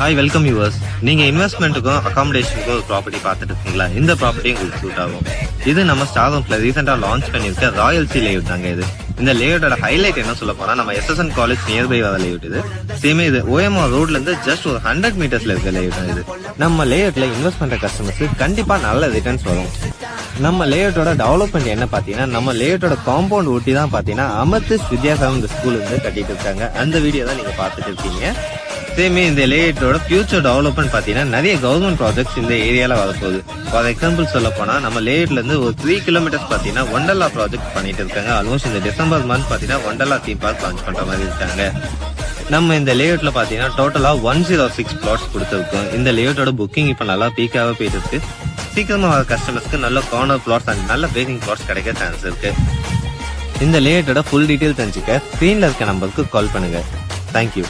Hi welcome viewers. நீங்க இன்வெஸ்ட்மெண்ட்டுக்கும் அகாமடேஷனுக்கும் ஒரு property பார்த்துட்டு இருக்கீங்களா? இந்த ப்ராப்பர்ட்டி உங்களுக்கு சூட் ஆகும். இது நம்ம ஸ்டார்ஹோம்ஸ்ல ரீசெண்டா லான்ச் பண்ணிருக்க ராயல்சி லேஅவுட் தாங்க. இந்த லேஅவுட்டோட ஹைலைட் என்ன சொல்ல போனா, நம்ம SSN காலேஜ் நியர்பை வர லேஅவுட் இது. சேமே இது OMR ரோட்ல இருந்து ஜஸ்ட் ஒரு 100 மீட்டர்ஸ்ல இருக்க லேஅவுட் இது. நம்ம லேஅவுட்ல இன்வெஸ்ட் பண்ற கஸ்டமர்ஸ்க்கு கண்டிப்பா நல்ல ரிட்டர்ன்ஸ் வரும். நம்ம லேஅவுட்டோட டெவலப்மெண்ட் என்ன பாத்தீங்கன்னா, நம்ம லேஅவுட்டோட காம்பவுண்ட் ஒட்டி தான் பாத்தீங்கன்னா அமிர்திஷ் வித்யாசாகர் ஸ்கூல் இருந்து கட்டிட்டு இருக்காங்க. அந்த வீடியோ தான் நீங்க பாத்துட்டு இருக்கீங்க. சேமே இந்த லேஅவுட்டோட ஃபியூச்சர் டெவலப்மெண்ட் பாத்தீங்கன்னா நிறைய கவர்மெண்ட் ப்ராஜெக்ட்ஸ் இந்த ஏரியால வரப்போகுது. ஃபார் எக்ஸாம்பிள் சொல்ல போனா, நம்ம லேஅவுட்ல இருந்து ஒரு 3 கிலோமீட்டர்ஸ் பாத்தீங்கன்னா ஒண்டர்லா ப்ராஜெக்ட் பண்ணிட்டு இருக்காங்க. ஆல்மோஸ்ட் இந்த டிசம்பர் மந்த் பாத்தீங்கன்னா ஒண்டர்லா தீம் பார்க் லான்ச் பண்ற மாதிரி இருக்காங்க. நம்ம இந்த லேஅவுட்ல பாத்தீங்கன்னா டோட்டலா 106 பிளாட்ஸ் கொடுத்துருக்கோம். இந்த லேஅவுட்டோட புக்கிங் இப்ப நல்லா பீக்காவே போயிட்டு இருக்கு. சீக்கிரமா வர கஸ்டமர்ஸ்க்கு நல்ல கார்னர் பிளாட்ஸ் அண்ட் நல்ல பேக்கிங் பிளாட்ஸ் கிடைக்க சான்ஸ் இருக்கு. இந்த லேஅவுட்டோட ஃபுல் டீடைல் தெரிஞ்சுக்க ஸ்கிரீன்ல இருக்க நம்பருக்கு கால் பண்ணுங்க. தேங்க்யூ.